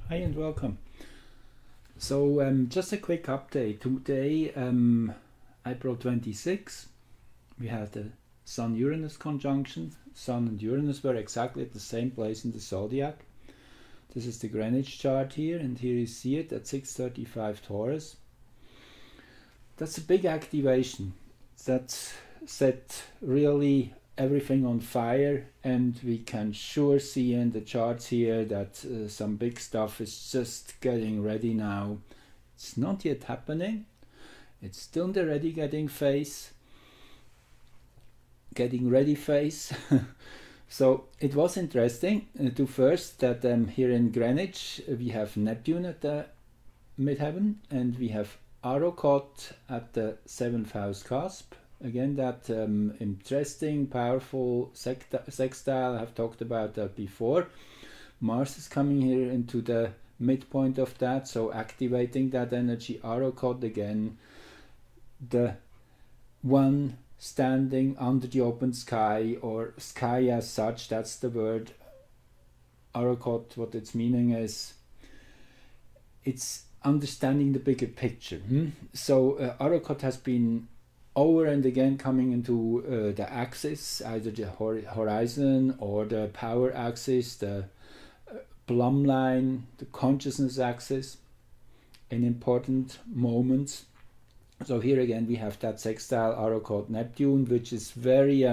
Hi and welcome. So just a quick update. Today, April 26, we had the Sun-Uranus conjunction. Sun and Uranus were exactly at the same place in the zodiac. This is the Greenwich chart here, and here you see it at 6:35 Taurus. That's a big activation. That set really everything on fire, and we can sure see in the charts here that some big stuff is just getting ready now. It's not yet happening. It's still in the getting ready phase. So it was interesting to first that here in Greenwich we have Neptune at the midheaven, and we have Arrokoth at the 7th house cusp. Again, that interesting, powerful sextile. I have talked about that before. Mars is coming here into the midpoint of that, so activating that energy. Arrokoth again, the one standing under the open sky, or sky as such, that's the word. Arrokoth, what its meaning is, it's understanding the bigger picture. So Arrokoth has been over and again coming into the axis, either the horizon or the power axis, the plumb line, the consciousness axis in important moments. So here again we have that sextile Arrokoth Neptune, which is very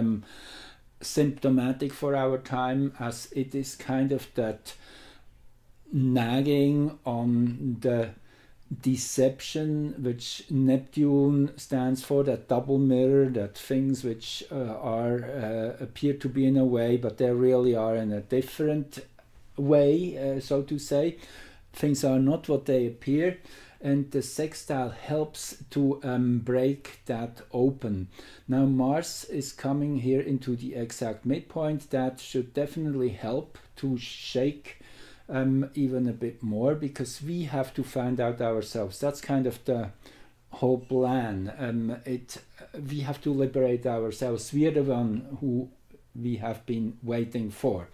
symptomatic for our time, as it is kind of that nagging on the deception which Neptune stands for, that double mirror, that things which appear to be in a way, but they really are in a different way, so to say. Things are not what they appear, and the sextile helps to break that open. Now Mars is coming here into the exact midpoint. That should definitely help to shake even a bit more, because we have to find out ourselves. That's kind of the whole plan. We have to liberate ourselves. We are the one who we have been waiting for.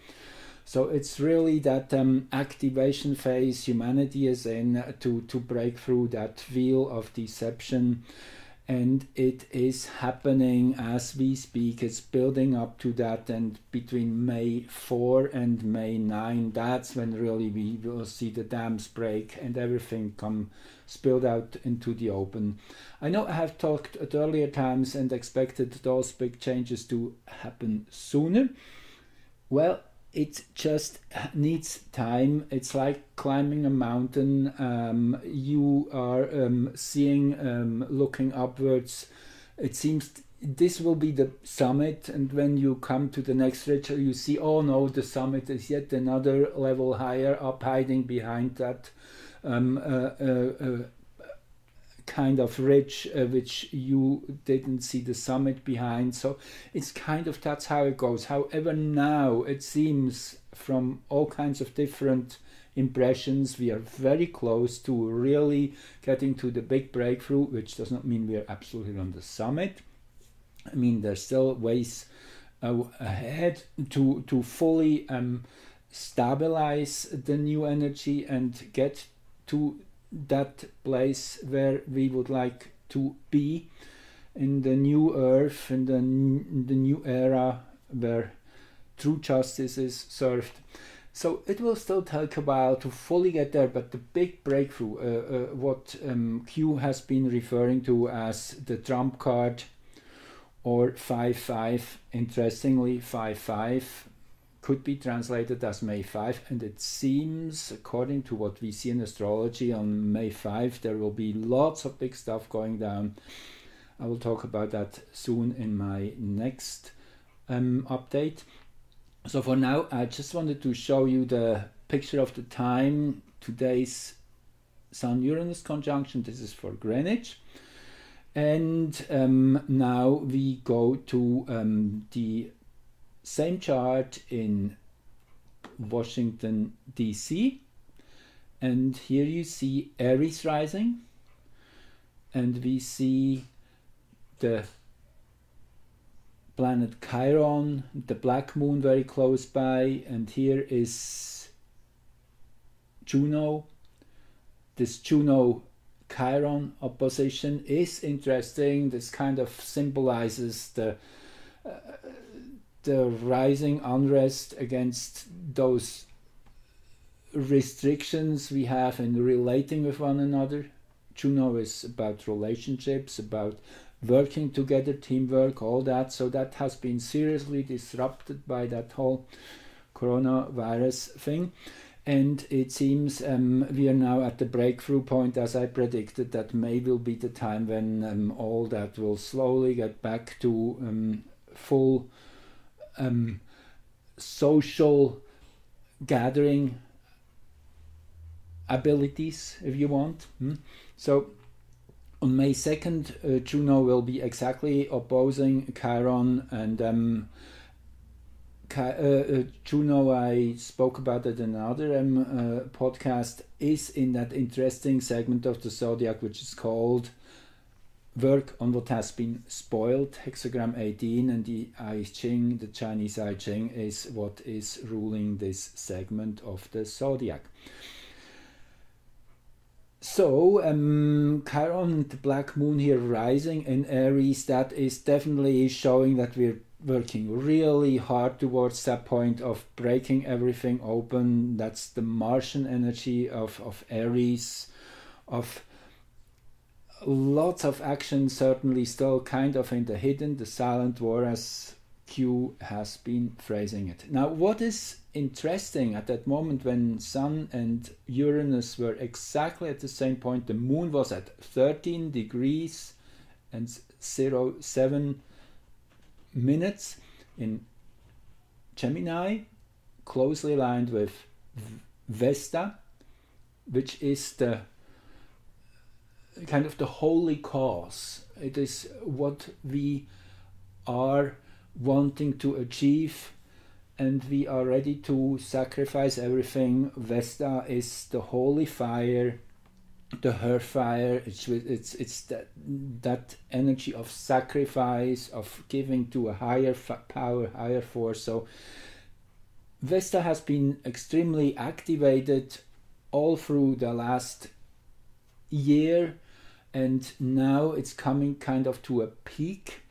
So it's really that activation phase humanity is in to break through that veil of deception. And it is happening as we speak. It's building up to that, and between May 4 and May 9, that's when really we will see the dams break and everything come spilled out into the open. I know I have talked at earlier times and expected those big changes to happen sooner. Well, it just needs time. It's like climbing a mountain. You are seeing, looking upwards. It seems this will be the summit, and when you come to the next ridge, you see, oh no, the summit is yet another level higher up, hiding behind that kind of ridge which you didn't see the summit behind. So it's kind of, that's how it goes. However, now it seems from all kinds of different impressions we are very close to really getting to the big breakthrough, which does not mean we are absolutely on the summit. I mean, there's still ways ahead to fully stabilize the new energy and get to that place where we would like to be in the new earth, in the new era where true justice is served. So it will still take a while to fully get there, but the big breakthrough, what Q has been referring to as the trump card, or 5-5, interestingly 5-5 could be translated as May 5, and it seems, according to what we see in astrology, on May 5 there will be lots of big stuff going down. I will talk about that soon in my next update. So for now, I just wanted to show you the picture of the time. Today's Sun-Uranus conjunction, this is for Greenwich. And now we go to the same chart in Washington, D.C. And here you see Aries rising, and we see the planet Chiron, the black moon very close by, and here is Juno. This Juno-Chiron opposition is interesting. This kind of symbolizes the rising unrest against those restrictions we have in relating with one another. Juno is about relationships, about working together, teamwork, all that. So that has been seriously disrupted by that whole coronavirus thing. And it seems we are now at the breakthrough point, as I predicted, that May will be the time when all that will slowly get back to full social gathering abilities, if you want. So on May 2nd, Juno will be exactly opposing Chiron, and Juno, I spoke about it in another podcast, is in that interesting segment of the zodiac which is called Work on What Has Been Spoiled, hexagram 18, and the I Ching, the Chinese I Ching, is what is ruling this segment of the zodiac. So Chiron, the black moon here rising in Aries, that is definitely showing that we're working really hard towards that point of breaking everything open. That's the Martian energy of Aries, of lots of action, certainly still kind of in the hidden, the silent war, as Q has been phrasing it. Now, what is interesting at that moment when Sun and Uranus were exactly at the same point, the moon was at 13 degrees and 07 minutes in Gemini, closely aligned with Vesta, which is the kind of the holy cause. It is what we are wanting to achieve, and we are ready to sacrifice everything. Vesta is the holy fire, the her fire. It's that energy of sacrifice, of giving to a higher power, higher force. So Vesta has been extremely activated all through the last year, and now it's coming kind of to a peak.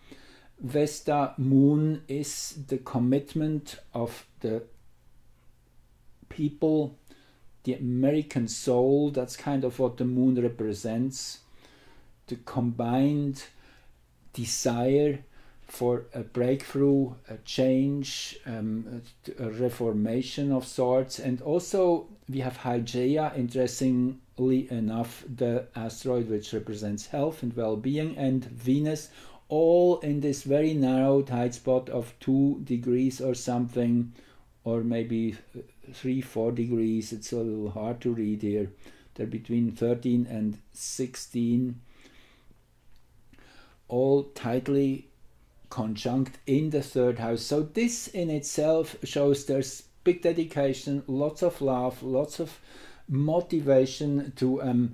Vesta moon is the commitment of the people, the American soul. That's kind of what the moon represents, the combined desire for a breakthrough, a change, a reformation of sorts. And also we have Hygeia, interestingly enough, the asteroid which represents health and well-being, and Venus, all in this very narrow tight spot of 2 degrees or something, or maybe 3-4 degrees. It's a little hard to read here. They're between 13 and 16, all tightly conjunct in the third house. So this in itself shows there's big dedication, lots of love, lots of motivation to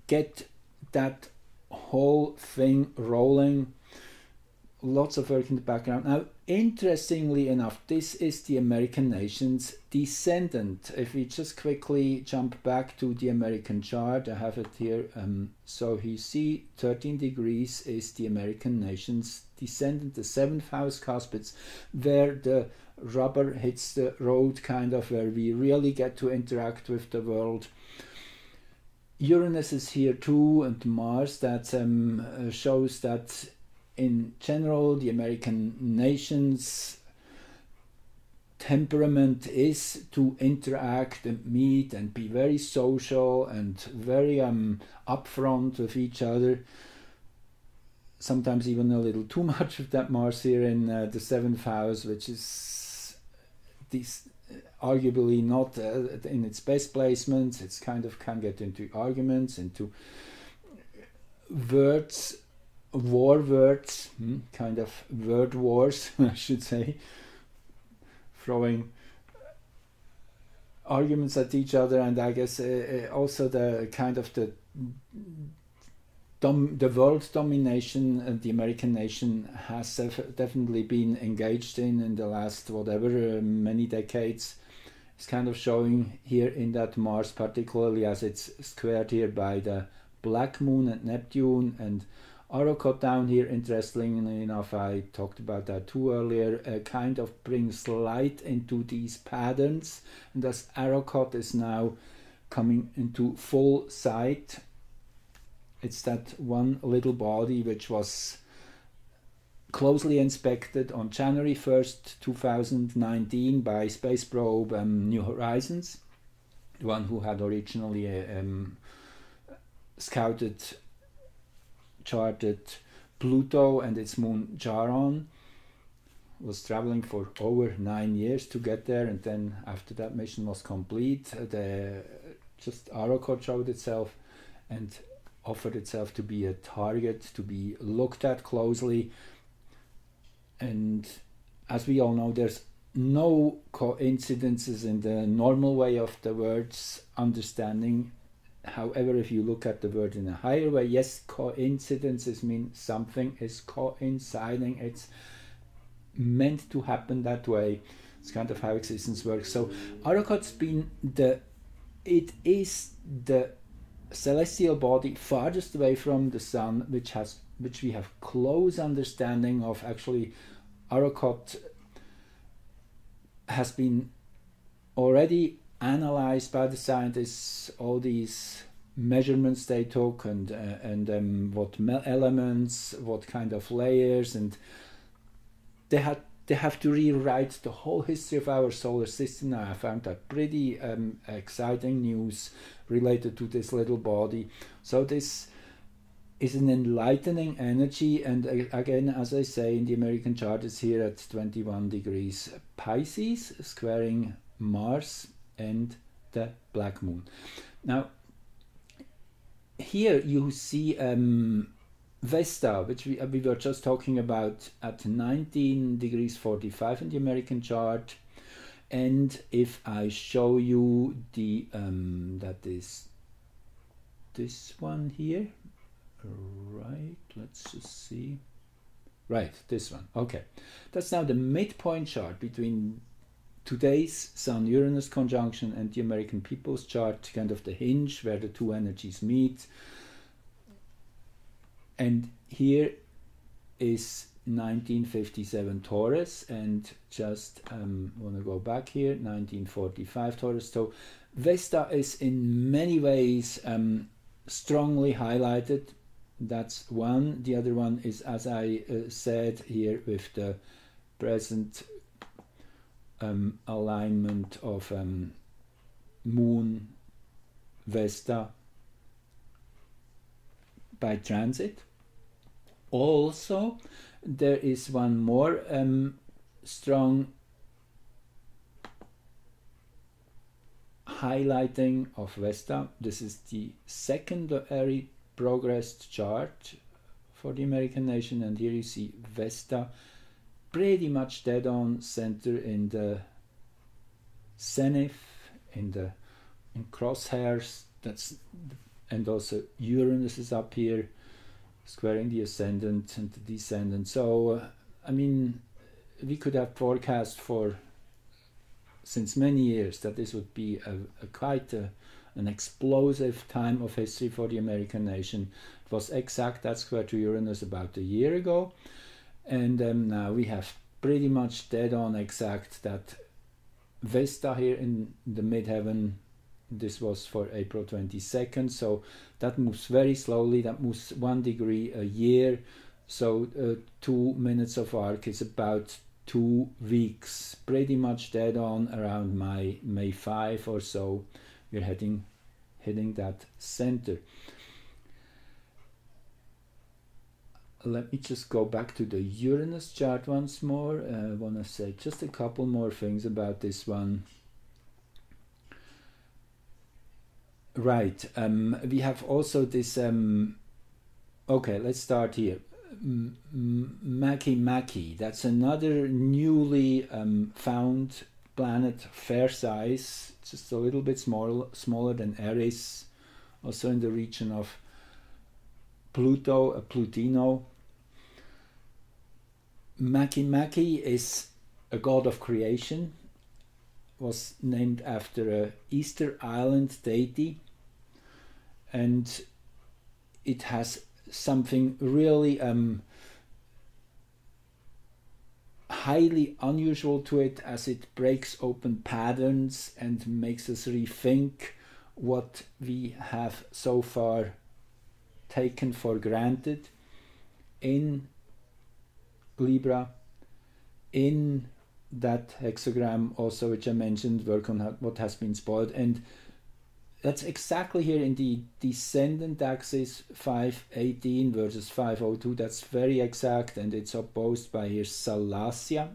get that whole thing rolling. Lots of work in the background. Now, interestingly enough, this is the American nation's descendant. If we just quickly jump back to the American chart, I have it here. So you see 13 degrees is the American nation's descendant, the 7th house cuspids, where the rubber hits the road, kind of where we really get to interact with the world. Uranus is here too, and Mars, that shows that in general the American nation's temperament is to interact and meet and be very social and very upfront with each other. Sometimes even a little too much of that Mars here in the 7th house, which is this arguably not in its best placements. It's kind of can get into arguments, into words, war words, kind of word wars, I should say, throwing arguments at each other. And I guess also the kind of the world domination the American nation has definitely been engaged in the last whatever many decades, It's kind of showing here in that Mars, particularly as it's squared here by the black moon and Neptune, and Arrokoth down here, interestingly enough, I talked about that too earlier, kind of brings light into these patterns, and thus Arrokoth is now coming into full sight. It's that one little body which was closely inspected on January 1st, 2019 by space probe New Horizons, the one who had originally scouted, charted Pluto and its moon Charon. Was traveling for over 9 years to get there, and then after that mission was complete, just Arrokoth showed itself and offered itself to be a target to be looked at closely. And as we all know, there's no coincidences in the normal way of the word's understanding. However, if you look at the word in a higher way, yes, coincidences mean something is coinciding. It's meant to happen that way. It's kind of how existence works. So Arrokoth's been it is the celestial body farthest away from the sun, which we have close understanding of. Actually, Arrokoth has been already analyzed by the scientists, all these measurements they took, and what elements, what kind of layers, and they have to rewrite the whole history of our solar system now. I found that pretty exciting news related to this little body. So this is an enlightening energy, and again, as I say, in the American chart, it's here at 21 degrees Pisces, squaring Mars and the black moon. Now here you see Vesta, which we were just talking about, at 19 degrees 45 in the American chart. And if I show you the that is this one here, right, let's just see, right, this one, okay, that's now the midpoint chart between today's Sun-Uranus conjunction and the American People's Chart, kind of the hinge where the two energies meet. And here is 1957 Taurus, and just want to go back here, 1945 Taurus. So Vesta is in many ways strongly highlighted. That's one. The other one is, as I said here, with the present alignment of Moon Vesta by transit. Also, there is one more strong highlighting of Vesta. This is the secondary progressed chart for the American nation, and here you see Vesta pretty much dead on center in the zenith, in crosshairs. And also Uranus is up here, squaring the ascendant and the descendant. So I mean, we could have forecast since many years that this would be quite an explosive time of history for the American nation. It was exact, that square to Uranus, about a year ago, and now we have pretty much dead on exact that Vesta here in the midheaven. This was for April 22nd, so that moves very slowly. That moves 1 degree a year, so 2 minutes of arc is about 2 weeks, pretty much dead on around May 5 or so. We're hitting that center. Let me just go back to the Uranus chart once more. I want to say just a couple more things about this one. Right, we have also this, okay, let's start here. Makemake, that's another newly found planet, fair size, just a little bit smaller than Eris, also in the region of Pluto, Plutino. Makemake is a god of creation, was named after a Easter Island deity, and it has something really highly unusual to it, as it breaks open patterns and makes us rethink what we have so far taken for granted in Libra, in that hexagram also, which I mentioned, work on what has been spoiled. And that's exactly here in the descendant axis, 518 versus 502. That's very exact, and it's opposed by here Salacia.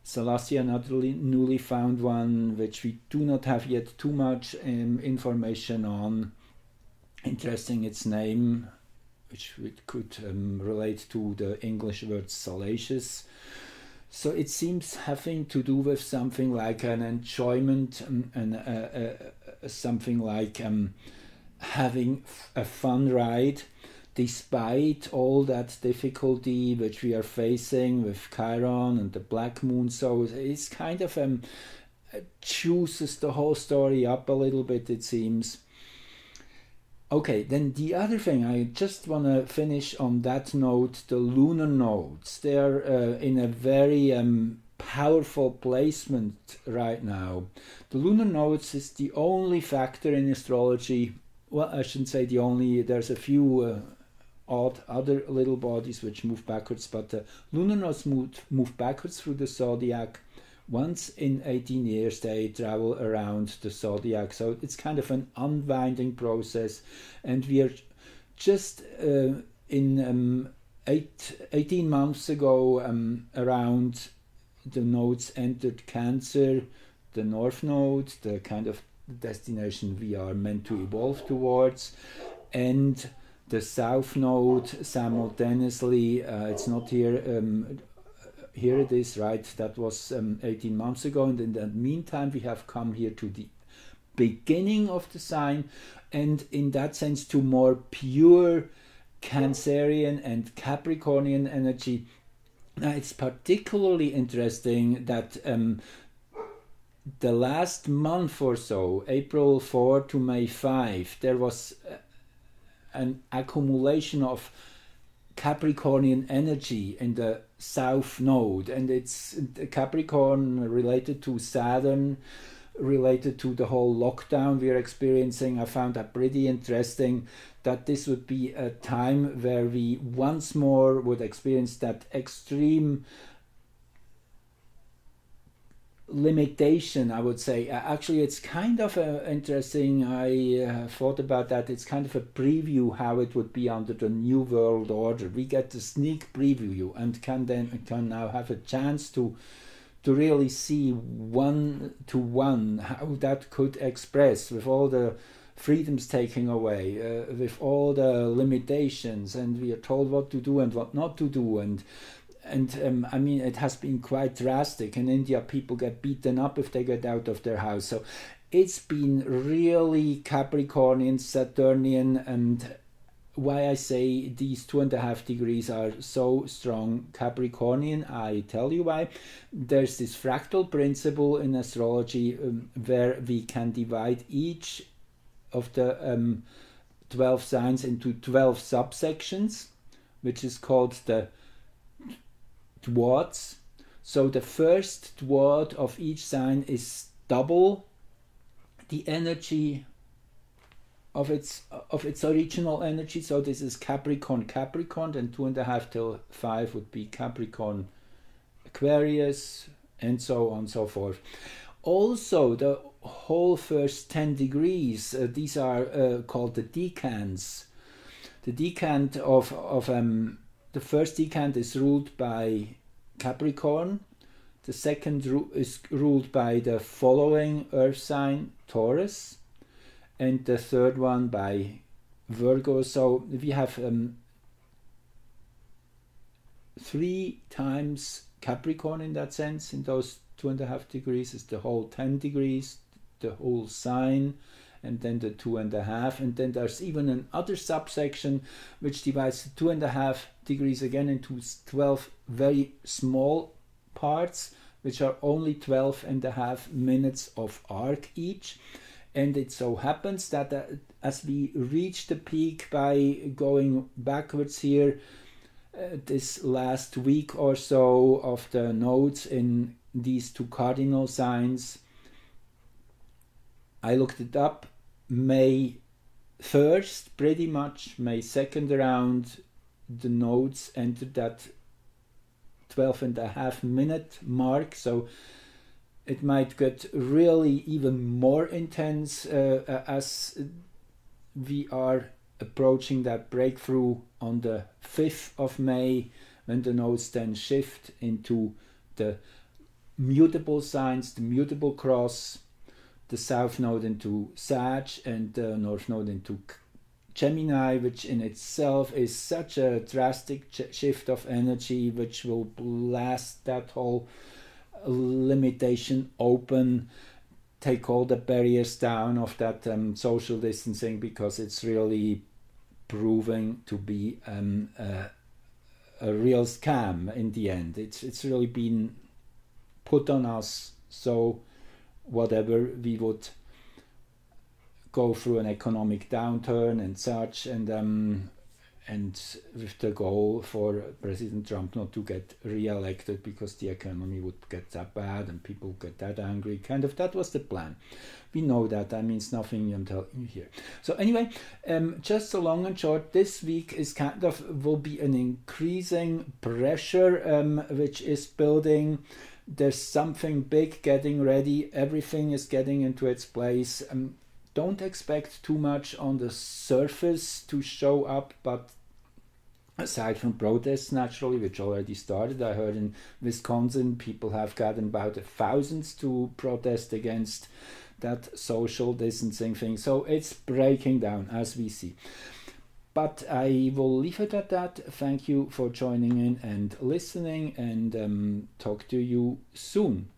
Salacia, another newly found one, which we do not have yet too much information on. Interesting, its name, which could relate to the English word salacious. So it seems having to do with something like an enjoyment and something like having a fun ride, despite all that difficulty which we are facing with Chiron and the Black Moon. So it's kind of juices the whole story up a little bit, it seems. Okay, then the other thing, I just want to finish on that note, the lunar nodes. They're in a very powerful placement right now. The lunar nodes is the only factor in astrology, well, I shouldn't say the only, there's a few odd other little bodies which move backwards, but the lunar nodes move backwards through the zodiac. Once in 18 years they travel around the zodiac, so it's kind of an unwinding process, and we are just in 18 months ago around the nodes entered Cancer, the North Node, the kind of destination we are meant to evolve towards, and the South Node simultaneously. It's not here. Here it is, right? That was 18 months ago, and in the meantime we have come here to the beginning of the sign, and in that sense to more pure Cancerian and Capricornian energy. Now it's particularly interesting that the last month or so, April 4 to May 5, there was an accumulation of Capricornian energy in the South Node, and it's Capricorn related to Saturn, related to the whole lockdown we are experiencing. I found that pretty interesting, that this would be a time where we once more would experience that extreme limitation, I would say. Actually, it's kind of interesting. I thought about that. It's kind of a preview how it would be under the New World Order. We get a sneak preview and can now have a chance to really see one-to-one how that could express, with all the freedoms taken away, with all the limitations, and we are told what to do and what not to do, and I mean, it has been quite drastic. In India, people get beaten up if they get out of their house. So it's been really Capricornian, Saturnian, and why I say these 2.5 degrees are so strong Capricornian, I tell you why. There's this fractal principle in astrology where we can divide each of the 12 signs into 12 subsections, which is called the dwarfs. So the first dwarf of each sign is double the energy of its original energy. So this is Capricorn, and 2.5 till 5 would be Capricorn, Aquarius, and so on and so forth. Also, the whole first 10 degrees, these are called the decans. The decant of the first decant is ruled by Capricorn. The second is ruled by the following earth sign, Taurus, and the third one by Virgo. So we have 3 times Capricorn in that sense. In those 2.5 degrees is the whole 10 degrees, the whole sign, and then the 2.5, and then there's even another subsection which divides the 2.5 degrees again into 12 very small parts. which are only 12.5 minutes of arc each. And it so happens that as we reach the peak by going backwards here, this last week or so of the nodes in these two cardinal signs, I looked it up, May 1st, pretty much May 2nd around, the nodes entered that 12.5 minute mark, so it might get really even more intense as we are approaching that breakthrough on the 5th of May, when the nodes then shift into the mutable signs, the mutable cross, the south node into Sag and the north node into Gemini, which in itself is such a drastic shift of energy, which will blast that whole limitation open, take all the barriers down of that social distancing, because it's really proving to be a real scam in the end. It's really been put on us, so whatever we would go through an economic downturn and such, and with the goal for President Trump not to get re-elected because the economy would get that bad and people get that angry. Kind of, that was the plan. We know that. That means nothing I'm telling you here. So anyway, just so long and short, this week is kind of, will be an increasing pressure which is building. There's something big getting ready. Everything is getting into its place. Don't expect too much on the surface to show up, but aside from protests, naturally, which already started, I heard in Wisconsin people have gotten about 1,000 to protest against that social distancing thing. So it's breaking down as we see. But I will leave it at that. Thank you for joining in and listening, and talk to you soon.